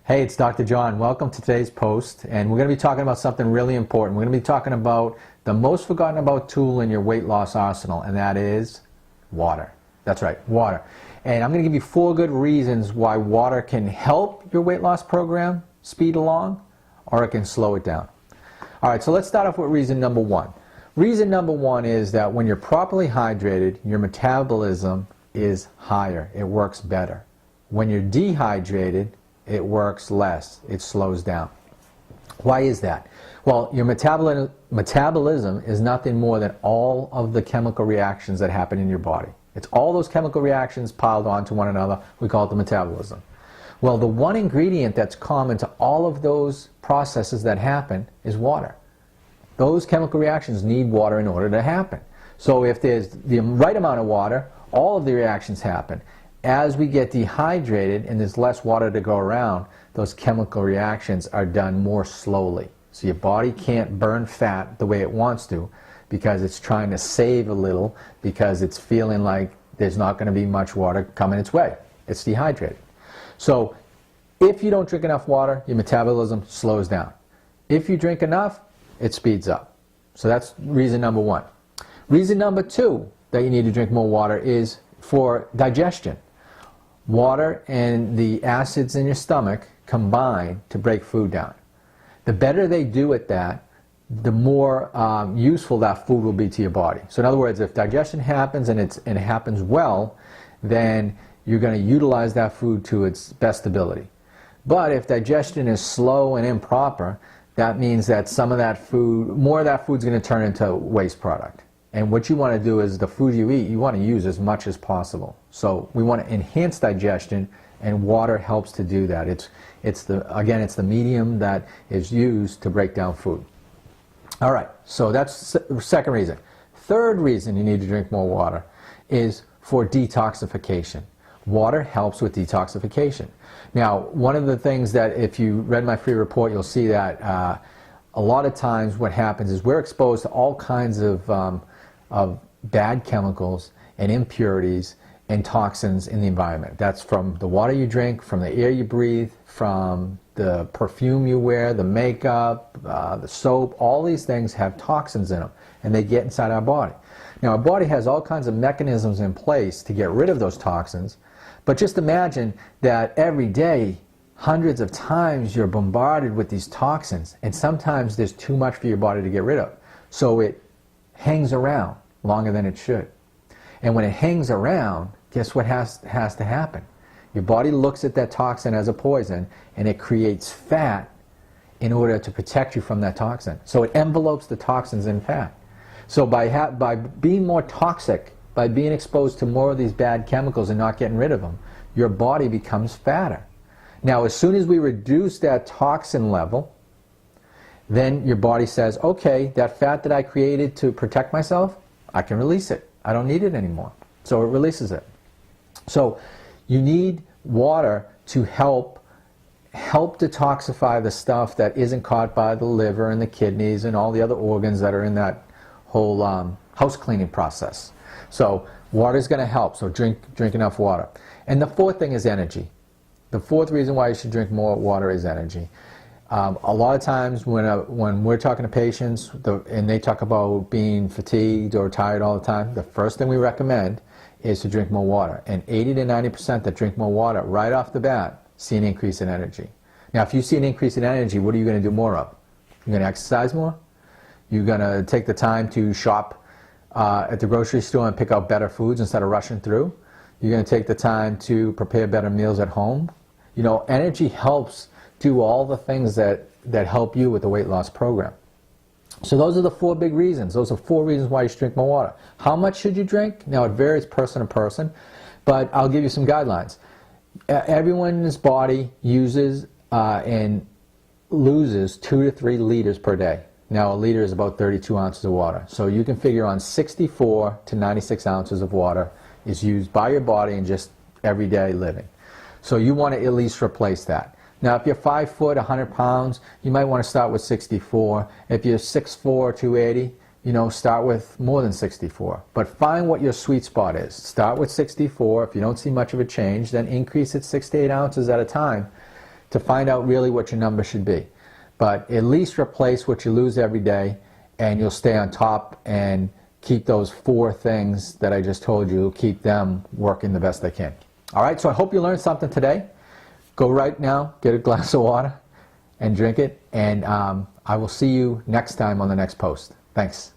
Hey, it's Dr. John. Welcome to today's post, and we're going to be talking about something really important. We're going to be talking about the most forgotten about tool in your weight loss arsenal, and that is water. That's right, water. And I'm going to give you 4 good reasons why water can help your weight loss program speed along, or it can slow it down. All right, so let's start off with reason number 1. Reason number 1 is that when you're properly hydrated, your metabolism is higher. It works better. When you're dehydrated, it works less. It slows down. Why is that? Well, your metabolism is nothing more than all of the chemical reactions that happen in your body. It's all those chemical reactions piled onto one another. We call it the metabolism. Well, the one ingredient that's common to all of those processes that happen is water. Those chemical reactions need water in order to happen. So if there's the right amount of water, all of the reactions happen. As we get dehydrated and there's less water to go around, those chemical reactions are done more slowly. So your body can't burn fat the way it wants to because it's trying to save a little because it's feeling like there's not going to be much water coming its way. It's dehydrated. So if you don't drink enough water, your metabolism slows down. If you drink enough, it speeds up. So that's reason number 1. Reason number 2 that you need to drink more water is for digestion. Water and the acids in your stomach combine to break food down. The better they do at that, the more useful that food will be to your body. So in other words, if digestion happens and it happens well, then you're going to utilize that food to its best ability. But if digestion is slow and improper, that means that some of that food, more of that food is going to turn into waste product. And what you want to do is the food you eat, you want to use as much as possible. So we want to enhance digestion, and water helps to do that. It's the medium that is used to break down food. All right, so that's the second reason. Third reason you need to drink more water is for detoxification. Water helps with detoxification. Now, one of the things that if you read my free report, you'll see that a lot of times what happens is we're exposed to all kinds of bad chemicals and impurities and toxins in the environment. That's from the water you drink, from the air you breathe, from the perfume you wear, the makeup, the soap. All these things have toxins in them, and they get inside our body. Now, our body has all kinds of mechanisms in place to get rid of those toxins, but just imagine that every day, hundreds of times you're bombarded with these toxins, and sometimes there's too much for your body to get rid of. So it hangs around longer than it should. And when it hangs around, guess what has to happen? Your body looks at that toxin as a poison, and it creates fat in order to protect you from that toxin. So it envelopes the toxins in fat. So by being more toxic, by being exposed to more of these bad chemicals and not getting rid of them, your body becomes fatter. Now, as soon as we reduce that toxin level, then your body says, okay, that fat that I created to protect myself, I can release it. I don't need it anymore. So it releases it. So you need water to help detoxify the stuff that isn't caught by the liver and the kidneys and all the other organs that are in that whole house cleaning process. So water is going to help. So drink enough water. And the 4th thing is energy. The 4th reason why you should drink more water is energy. A lot of times when we're talking to patients and they talk about being fatigued or tired all the time, the first thing we recommend is to drink more water. And 80 to 90% that drink more water right off the bat see an increase in energy. Now, if you see an increase in energy, what are you going to do more of? You're going to exercise more? You're going to take the time to shop at the grocery store and pick out better foods instead of rushing through? You're going to take the time to prepare better meals at home? You know, energy helps do all the things that help you with the weight loss program. So those are the 4 big reasons. Those are 4 reasons why you should drink more water. How much should you drink? Now, it varies person to person, but I'll give you some guidelines. Everyone's body uses and loses 2 to 3 liters per day. Now, a liter is about 32 ounces of water. So you can figure on 64 to 96 ounces of water is used by your body in just everyday living. So you want to at least replace that. Now, if you're 5 foot, 100 pounds, you might want to start with 64. If you're 6'4", 280, start with more than 64. But find what your sweet spot is. Start with 64. If you don't see much of a change, then increase it 6 to 8 ounces at a time to find out really what your number should be. But at least replace what you lose every day, and you'll stay on top and keep those 4 things that I just told you, keep them working the best they can. All right, so I hope you learned something today. Go right now, get a glass of water and drink it, and I will see you next time on the next post. Thanks.